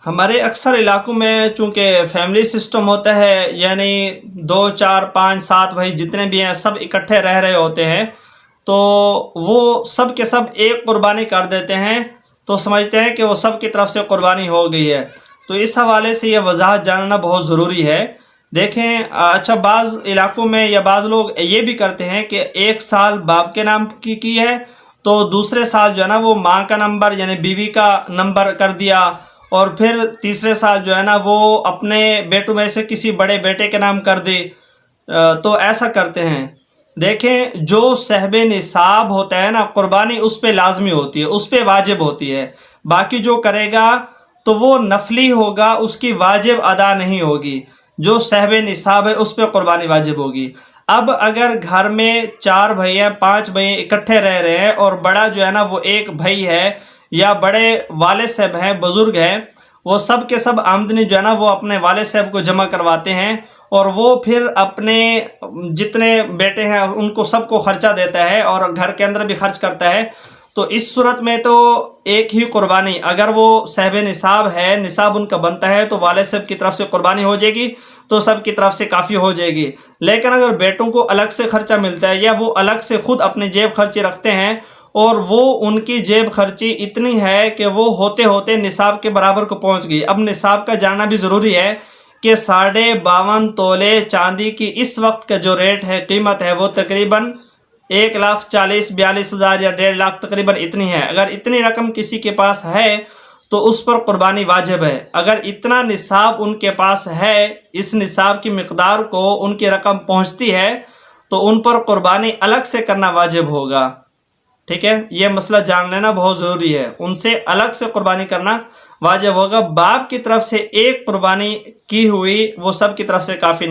ہمارے اکثر علاقوں میں چونکہ فیملی سسٹم ہوتا ہے، یعنی 2 4 5 7 بھائی جتنے بھی ہیں سب اکٹھے رہ رہے ہوتے ہیں، تو وہ سب کے سب ایک قربانی کر دیتے ہیں، تو سمجھتے ہیں کہ وہ سب کی طرف سے قربانی ہو گئی ہے۔ تو اس حوالے سے یہ وضاحت جاننا بہت ضروری ہے۔ دیکھیں اچھا، بعض علاقوں میں یا بعض لوگ یہ بھی کرتے ہیں کہ ایک سال باپ کے نام کی ہے، تو دوسرے سال جو ہے نا وہ ماں کا نمبر یعنی بیوی کا نمبر کر دیا، اور پھر تیسرے سال جو ہے نا وہ اپنے بیٹوں میں سے کسی بڑے بیٹے کے نام کر دی۔ تو ایسا کرتے ہیں۔ دیکھیں جو صاحب نصاب ہوتا ہے نا، قربانی اس پہ لازمی ہوتی ہے، اس پہ واجب ہوتی ہے۔ باقی جو کرے گا تو وہ نفلی ہوگا، اس کی واجب ادا نہیں ہوگی۔ جو صاحب نصاب ہے اس پہ قربانی واجب ہوگی۔ اب اگر گھر میں 4 بھائی ہیں 5 بھائی اکٹھے رہ رہے ہیں، اور بڑا جو ہے نا وہ ایک بھائی ہے، یا بڑے والد صاحب ہیں، بزرگ ہیں، وہ سب کے سب آمدنی جو ہے نا وہ اپنے والد صاحب کو جمع کرواتے ہیں، اور وہ پھر اپنے جتنے بیٹے ہیں ان کو سب کو خرچہ دیتا ہے، اور گھر کے اندر بھی خرچ کرتا ہے۔ تو اس صورت میں تو ایک ہی قربانی، اگر وہ صاحب نصاب ہے، نصاب ان کا بنتا ہے، تو والد صاحب کی طرف سے قربانی ہو جائے گی، تو سب کی طرف سے کافی ہو جائے گی۔ لیکن اگر بیٹوں کو الگ سے خرچہ ملتا ہے، یا وہ الگ سے خود اپنے جیب خرچی رکھتے ہیں، اور وہ ان کی جیب خرچی اتنی ہے کہ وہ ہوتے ہوتے نصاب کے برابر کو پہنچ گئی۔ اب نصاب کا جاننا بھی ضروری ہے کہ 52.5 تولے چاندی کی اس وقت کا جو ریٹ ہے، قیمت ہے، وہ تقریباً 1,40,42,000 یا 1.5 لاکھ تقریباً اتنی ہے۔ اگر اتنی رقم کسی کے پاس ہے تو اس پر قربانی واجب ہے۔ اگر اتنا نصاب ان کے پاس ہے، اس نصاب کی مقدار کو ان کی رقم پہنچتی ہے، تو ان پر قربانی الگ سے کرنا واجب ہوگا۔ ٹھیک ہے، یہ مسئلہ جان لینا بہت ضروری ہے۔ ان سے الگ سے قربانی کرنا واجب ہوگا۔ باپ کی طرف سے ایک قربانی کی ہوئی وہ سب کی طرف سے کافی نہیں۔